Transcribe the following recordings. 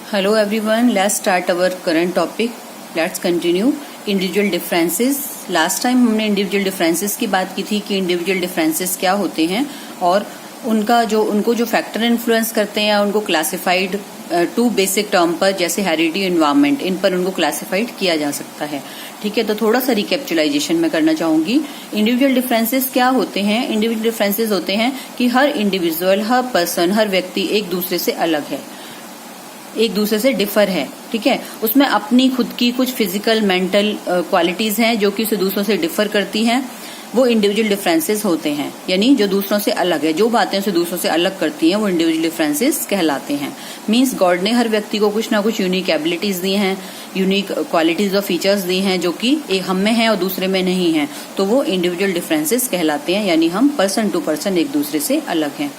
Hello everyone, let's start our current topic. Let's continue individual differences. Last time हमने individual differences की बात की थी कि इंडिविजुअल डिफरेंसेस क्या होते हैं और उनको जो फैक्टर इन्फ्लुएंस करते हैं उनको क्लासिफाइड टू बेसिक टर्म पर, जैसे हेरिडिटी, एनवायरनमेंट, इन पर उनको क्लासिफाइड किया जा सकता है। ठीक है, तो थोड़ा सा रिकैप्चुलाइजेशन मैं करना चाहूंगी। इंडिविजुअल डिफरेंसेस क्या होते हैं? इंडिविजुअल डिफरेंसेस होते हैं कि हर इंडिविजुअल, हर पर्सन, हर व्यक्ति एक दूसरे से अलग है, एक दूसरे से डिफर है। ठीक है, उसमें अपनी खुद की कुछ फिजिकल, मेंटल क्वालिटीज हैं जो कि उसे दूसरों से डिफर करती हैं, वो इंडिविजुअल डिफरेंसेस होते हैं। यानी जो दूसरों से अलग है, जो बातें उसे दूसरों से अलग करती हैं, वो इंडिविजुअल डिफरेंसेस कहलाते हैं। मींस गॉड ने हर व्यक्ति को कुछ ना कुछ यूनिक एबिलिटीज दी हैं, यूनिक क्वालिटीज और फीचर्स दी हैं जो कि एक हम में है और दूसरे में नहीं है, तो वो इंडिविजुअल डिफरेंसेस कहलाते हैं। यानी हम पर्सन टू पर्सन एक दूसरे से अलग हैं।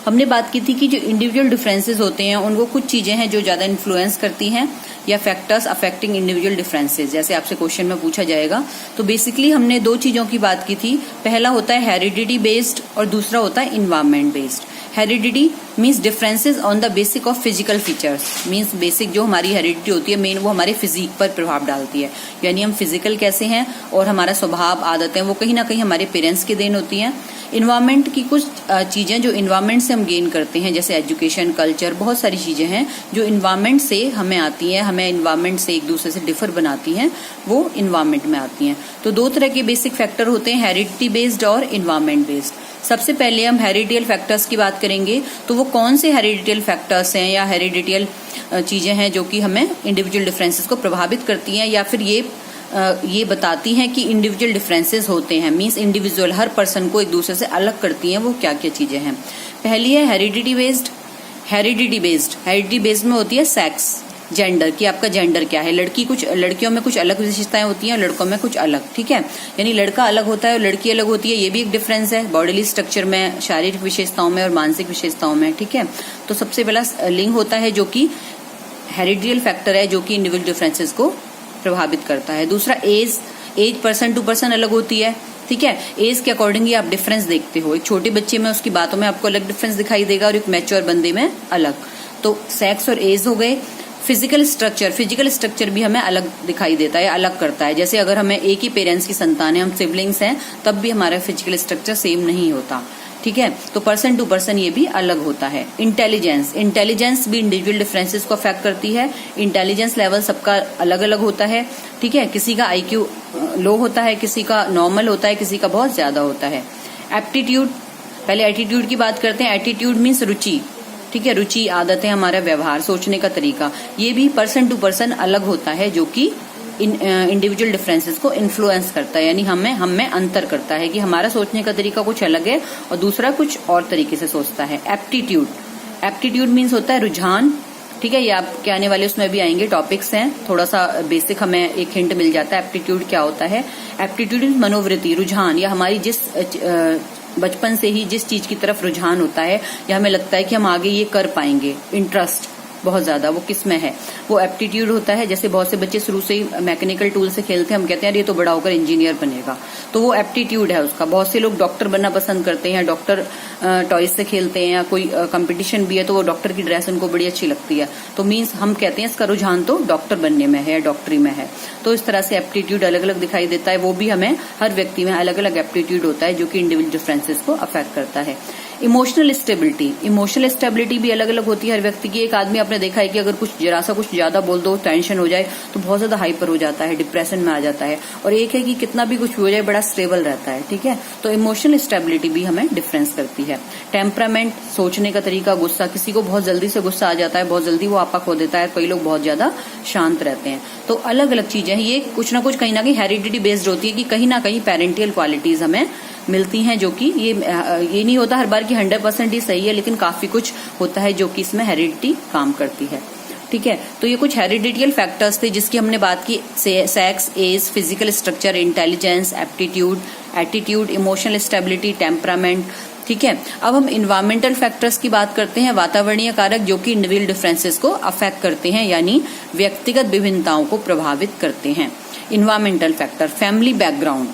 हमने बात की थी कि जो इंडिविजुअल डिफरेंसेस होते हैं उनको कुछ चीजें हैं जो ज्यादा इन्फ्लुएंस करती हैं, या फैक्टर्स अफेक्टिंग इंडिविजुअल डिफरेंसेस, जैसे आपसे क्वेश्चन में पूछा जाएगा। तो बेसिकली हमने दो चीजों की बात की थी। पहला होता है हेरिडिटी बेस्ड और दूसरा होता है environment based. Heredity means differences on the basic of physical features, means basic जो हमारी हेरिडिटी होती है मेन, वो हमारे फिजिक पर प्रभाव डालती है। यानी हम फिजिकल कैसे हैं और हमारा स्वभाव, आदतें, वो कहीं ना कहीं हमारे पेरेंट्स की देन होती हैं। इन्वायरमेंट की कुछ चीजें जो इन्वायरमेंट से हम गेन करते हैं, जैसे एजुकेशन, कल्चर, बहुत सारी चीजें हैं जो इन्वायरमेंट से हमें आती हैं, हमें इन्वायरमेंट से एक दूसरे से डिफर बनाती हैं, वो इन्वायरमेंट में आती हैं। तो दो तरह के बेसिक फैक्टर होते हैं, हेरिडिटी बेस्ड और इन्वायरमेंट बेस्ड। सबसे पहले हम हेरिडिटियल फैक्टर्स की बात करेंगे। तो वो कौन से हेरिडिटियल फैक्टर्स हैं या हेरिडिटियल चीजें हैं जो कि हमें इंडिविजुअल डिफरेंसेस को प्रभावित करती हैं, या फिर ये बताती हैं कि इंडिविजुअल डिफरेंसेस होते हैं। मींस इंडिविजुअल, हर पर्सन को एक दूसरे से अलग करती हैं, वो क्या क्या चीजें हैं। पहली है हेरिडिटी बेस्ड। हेरिडिटी बेस्ड में होती है सेक्स, जेंडर, कि आपका जेंडर क्या है। लड़कियों में कुछ अलग विशेषताएं होती हैं, लड़कों में कुछ अलग। ठीक है, यानी लड़का अलग होता है और लड़की अलग होती है, ये भी एक डिफरेंस है बॉडीली स्ट्रक्चर में, शारीरिक विशेषताओं में और मानसिक विशेषताओं में। ठीक है, तो सबसे पहला लिंग होता है जो कि हेरिडिटियल फैक्टर है, जो कि इंडिविजुअल डिफरेंसेस को प्रभावित करता है। दूसरा एज पर्सन टू पर्सन अलग होती है। ठीक है, एज के अकॉर्डिंग ही आप डिफरेंस देखते हो। एक छोटे बच्चे में उसकी बातों में आपको अलग डिफरेंस दिखाई देगा और एक मैच्योर बंदे में अलग। तो सेक्स और एज हो गए। फिजिकल स्ट्रक्चर भी हमें अलग दिखाई देता है, अलग करता है। जैसे अगर हमें एक ही पेरेंट्स की संतान है, हम सिबलिंग्स हैं, तब भी हमारा फिजिकल स्ट्रक्चर सेम नहीं होता। ठीक है, तो पर्सन टू पर्सन ये भी अलग होता है। इंटेलिजेंस भी इंडिविजुअल डिफरेंसेस को अफेक्ट करती है। इंटेलिजेंस लेवल सबका अलग अलग होता है। ठीक है, किसी का IQ लो होता है, किसी का नॉर्मल होता है, किसी का बहुत ज्यादा होता है। एप्टीट्यूड, पहले एटीट्यूड की बात करते हैं। एटीट्यूड मीन्स रुचि। ठीक है, रुचि, आदतें, हमारा व्यवहार, सोचने का तरीका, ये भी पर्सन टू पर्सन अलग होता है, जो कि इंडिविजुअल डिफरेंसेस को इन्फ्लुएंस करता है। यानी हम में अंतर करता है कि हमारा सोचने का तरीका कुछ अलग है और दूसरा कुछ और तरीके से सोचता है। एप्टीट्यूड मीन्स होता है रुझान। ठीक है, ये आपके आने वाले उसमें भी आएंगे, टॉपिक्स हैं, थोड़ा सा बेसिक हमें एक हिंट मिल जाता है एप्टीट्यूड क्या होता है। एप्टीट्यूड मीन्स मनोवृत्ति, रुझान, या हमारी जिस बचपन से ही जिस चीज की तरफ रुझान होता है या हमें लगता है कि हम आगे ये कर पाएंगे, इंटरेस्ट बहुत ज्यादा, वो किस में है, वो एप्टीट्यूड होता है। जैसे बहुत से बच्चे शुरू से ही मैकेनिकल टूल से खेलते हैं, हम कहते हैं ये तो बड़ा होकर इंजीनियर बनेगा, तो वो एप्टीट्यूड है उसका। बहुत से लोग डॉक्टर बनना पसंद करते हैं, डॉक्टर टॉयज से खेलते हैं, या कोई कंपटीशन भी है तो वो डॉक्टर की ड्रेस उनको बड़ी अच्छी लगती है, तो मीन्स हम कहते हैं इसका रुझान तो डॉक्टर बनने में है, डॉक्टरी में है। तो इस तरह से एप्टीट्यूड अलग अलग दिखाई देता है। वो भी हमें, हर व्यक्ति में अलग अलग एप्टीट्यूड होता है जो कि इंडिविजुअल डिफरेंसेस को अफेक्ट करता है। इमोशनल स्टेबिलिटी भी अलग अलग होती है हर व्यक्ति की। एक आदमी आपने देखा है कि अगर जरा सा कुछ ज्यादा बोल दो, टेंशन हो जाए तो बहुत ज्यादा हाइपर हो जाता है, डिप्रेशन में आ जाता है, और एक है कि कितना भी कुछ हो जाए बड़ा स्टेबल रहता है। ठीक है, तो इमोशनल स्टेबिलिटी भी हमें डिफरेंस करती है। टेम्परामेंट, सोचने का तरीका, गुस्सा, किसी को बहुत जल्दी से गुस्सा आ जाता है, बहुत जल्दी वो आपा खो देता है, कई लोग बहुत ज्यादा शांत रहते हैं। तो अलग अलग चीजें हैं, ये कुछ ना कुछ कहीं ना कहीं हेरिडिटी बेस्ड होती है कि कहीं ना कहीं पेरेंटियल क्वालिटीज हमें मिलती हैं, जो कि ये नहीं होता हर बार कि 100% ही सही है, लेकिन काफी कुछ होता है जो कि इसमें हेरिडिटी काम करती है। ठीक है, तो ये कुछ हेरिडिटियल फैक्टर्स थे जिसकी हमने बात की। Sex, age, physical structure, intelligence, aptitude, attitude, emotional stability, temperament. ठीक है, अब हम इन्वायरमेंटल फैक्टर्स की बात करते हैं। वातावरणीय कारक जो कि इंडिविजुअल डिफरेंसेस को अफेक्ट करते हैं, यानी व्यक्तिगत विभिन्नताओं को प्रभावित करते हैं। इन्वायरमेंटल फैक्टर, फैमिली बैकग्राउंड,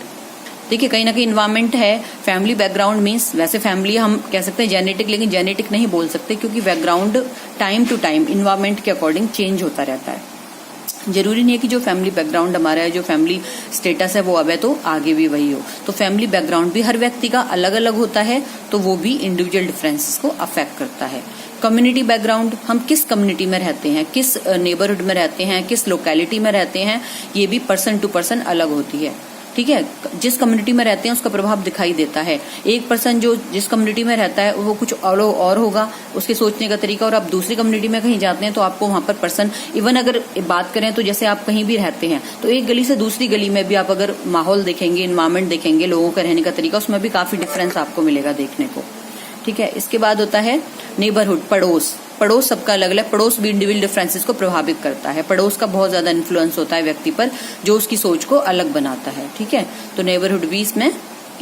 देखिए कहीं ना कहीं इन्वायरमेंट है, फैमिली बैकग्राउंड मीन्स वैसे फैमिली हम कह सकते हैं जेनेटिक, लेकिन जेनेटिक नहीं बोल सकते क्योंकि background time to time environment के अकॉर्डिंग चेंज होता रहता है। जरूरी नहीं है कि जो फैमिली बैकग्राउंड हमारा है, जो फैमिली स्टेटस है वो अब है तो आगे भी वही हो। तो फैमिली बैकग्राउंड भी हर व्यक्ति का अलग अलग होता है, तो वो भी इंडिविजुअल डिफरेंसेस को अफेक्ट करता है। कम्युनिटी बैकग्राउंड, हम किस कम्युनिटी में रहते हैं, किस नेबरहुड में रहते हैं, किस लोकेलिटी में रहते हैं, ये भी पर्सन टू पर्सन अलग होती है। ठीक है, जिस कम्युनिटी में रहते हैं उसका प्रभाव दिखाई देता है। एक पर्सन जो जिस कम्युनिटी में रहता है वो कुछ और होगा उसके सोचने का तरीका, और आप दूसरी कम्युनिटी में कहीं जाते हैं तो आपको वहां पर पर्सन, इवन अगर बात करें तो जैसे आप कहीं भी रहते हैं तो एक गली से दूसरी गली में भी आप अगर माहौल देखेंगे, इन्वायरमेंट देखेंगे, लोगों का रहने का तरीका, उसमें भी काफी डिफरेंस आपको मिलेगा देखने को। ठीक है, इसके बाद होता है नेबरहुड, पड़ोस। पड़ोस सबका अलग अलग, पड़ोस भी इंडिविजुअल डिफरेंसेस को प्रभावित करता है। पड़ोस का बहुत ज्यादा इन्फ्लुएंस होता है व्यक्ति पर, जो उसकी सोच को अलग बनाता है। ठीक है, तो नेबरहुड भी इसमें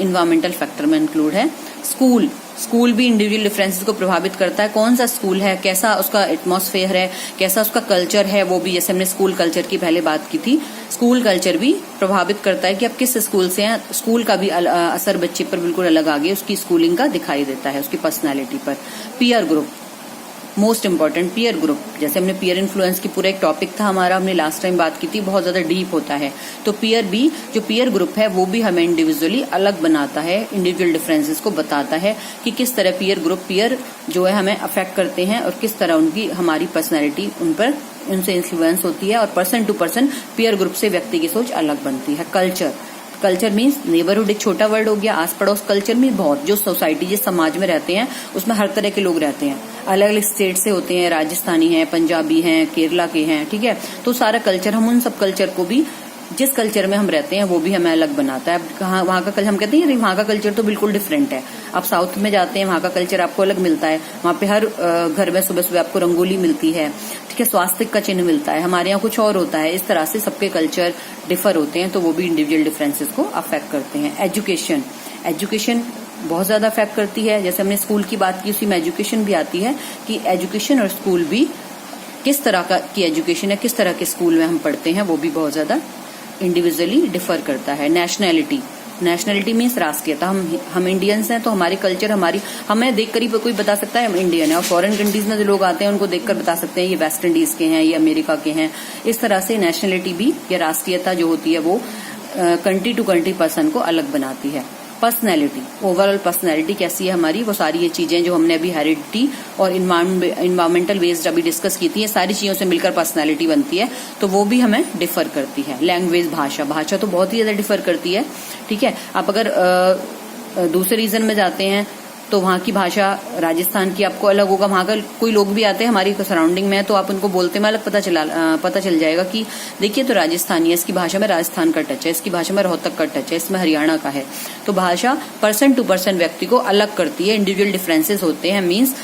इन्वायरमेंटल फैक्टर में इंक्लूड है। स्कूल, स्कूल भी इंडिविजुअल डिफरेंसेस को प्रभावित करता है। कौन सा स्कूल है, कैसा उसका एटमॉस्फेयर है, कैसा उसका कल्चर है, वो भी, जैसे हमने स्कूल कल्चर की पहले बात की थी, स्कूल कल्चर भी प्रभावित करता है कि आप किस स्कूल से हैं। स्कूल का भी असर बच्चे पर बिल्कुल अलग आगे उसकी स्कूलिंग का दिखाई देता है, उसकी पर्सनैलिटी पर। Peer group, most important, peer group, जैसे हमने पीयर इन्फ्लुएंस की पूरा एक टॉपिक था हमारा, हमने लास्ट टाइम बात की थी, बहुत ज्यादा डीप होता है। तो पीयर भी, जो पीयर ग्रुप है वो भी हमें इंडिविजुअली अलग बनाता है, इंडिविजुअल डिफरेंसेस को बताता है कि किस तरह पीयर ग्रुप, पीयर जो है हमें अफेक्ट करते हैं और किस तरह उनकी हमारी पर्सनैलिटी उन पर, उनसे इन्फ्लुएंस होती है। और person to person peer group से व्यक्ति की सोच अलग बनती है। कल्चर, कल्चर मीन्स नेबरहुड एक छोटा वर्ड हो गया, आस पड़ोस। कल्चर में बहुत, जो सोसाइटी, जिस समाज में रहते हैं उसमें हर तरह के लोग रहते हैं, अलग अलग स्टेट से होते हैं, राजस्थानी हैं, पंजाबी हैं, केरला के हैं। ठीक है, तो सारा कल्चर, हम उन सब कल्चर को भी, जिस कल्चर में हम रहते हैं वो भी हमें अलग बनाता है। अब कहाँ वहाँ का कल्चर, हम कहते हैं वहाँ का कल्चर तो बिल्कुल डिफरेंट है। आप साउथ में जाते हैं, वहाँ का कल्चर आपको अलग मिलता है। वहाँ पे हर घर में सुबह सुबह आपको रंगोली मिलती है। ठीक है, स्वास्थ्य का चिन्ह मिलता है, हमारे यहाँ कुछ और होता है। इस तरह से सबके कल्चर डिफर होते हैं, तो वो भी इंडिविजुअल डिफरेंसेस को अफेक्ट करते हैं। एजुकेशन, एजुकेशन बहुत ज्यादा अफेक्ट करती है। जैसे हमने स्कूल की बात की, उसी में एजुकेशन भी आती है कि एजुकेशन और स्कूल भी, किस तरह की एजुकेशन है, किस तरह के स्कूल में हम पढ़ते हैं, वो भी बहुत ज्यादा इंडिविजुअली डिफर करता है। नेशनैलिटी, नेशनैलिटी मीन्स राष्ट्रीयता, हम इंडियंस हैं तो हमारे कल्चर, हमें देखकर ही कोई बता सकता है हम इंडियन है। और फॉरेन कंट्रीज में जो लोग आते हैं उनको देखकर बता सकते हैं ये वेस्ट इंडीज के हैं, ये अमेरिका के हैं। इस तरह से नेशनैलिटी भी, या राष्ट्रीयता जो होती है वो कंट्री टू कंट्री पर्सन को अलग बनाती है। पर्सनैलिटी, ओवरऑल पर्सनैलिटी कैसी है हमारी, वो सारी ये चीजें जो हमने अभी हेरिडिटी और इन्वायरमेंटल बेस्ड अभी डिस्कस की थी, ये सारी चीजों से मिलकर पर्सनैलिटी बनती है, तो वो भी हमें डिफर करती है। लैंग्वेज, भाषा, भाषा तो बहुत ही ज्यादा डिफर करती है। ठीक है, आप अगर दूसरे रीजन में जाते हैं तो वहाँ की भाषा, राजस्थान की आपको अलग होगा। वहाँ का कोई लोग भी आते हैं हमारी सराउंडिंग में, तो आप उनको बोलते में अलग पता चल जाएगा कि देखिए तो राजस्थानी है, इसकी भाषा में राजस्थान का टच है, इसकी भाषा में रोहतक का टच है, इसमें हरियाणा का है। तो भाषा पर्सन टू पर्सन व्यक्ति को अलग करती है, इंडिविजुअल डिफरेंसेस होते हैं। मीन्स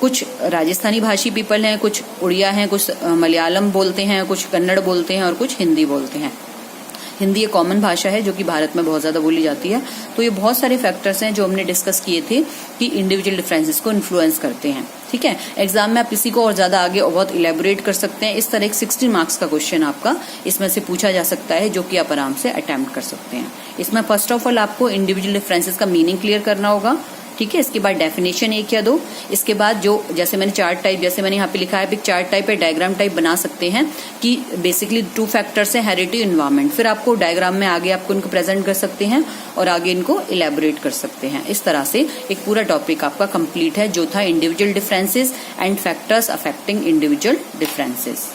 कुछ राजस्थानी भाषी पीपल हैं, कुछ उड़िया हैं, कुछ मलयालम बोलते हैं, कुछ कन्नड़ बोलते हैं और कुछ हिंदी बोलते हैं। हिंदी एक कॉमन भाषा है जो कि भारत में बहुत ज्यादा बोली जाती है। तो ये बहुत सारे फैक्टर्स हैं जो हमने डिस्कस किए थे कि इंडिविजुअल डिफरेंसेस को इन्फ्लुएंस करते हैं। ठीक है, एग्जाम में आप किसी को और ज्यादा आगे और बहुत इलेबोरेट कर सकते हैं। इस तरह एक 60 मार्क्स का क्वेश्चन आपका इसमें से पूछा जा सकता है, जो कि आप आराम से अटेम्प्ट कर सकते हैं। इसमें फर्स्ट ऑफ ऑल आपको इंडिविजुअल डिफरेंसेस का मीनिंग क्लियर करना होगा। ठीक है, इसके बाद डेफिनेशन एक या दो, इसके बाद जो, जैसे मैंने चार्ट टाइप, जैसे मैंने यहाँ पे लिखा है, चार्ट टाइप या डायग्राम टाइप बना सकते हैं कि बेसिकली 2 फैक्टर्स हैं, हेरिडिटी, एनवायरमेंट। फिर आपको डायग्राम में आगे आपको इनको प्रेजेंट कर सकते हैं और आगे इनको इलेबोरेट कर सकते हैं। इस तरह से एक पूरा टॉपिक आपका कंप्लीट है, जो था individual differences and factors affecting individual differences.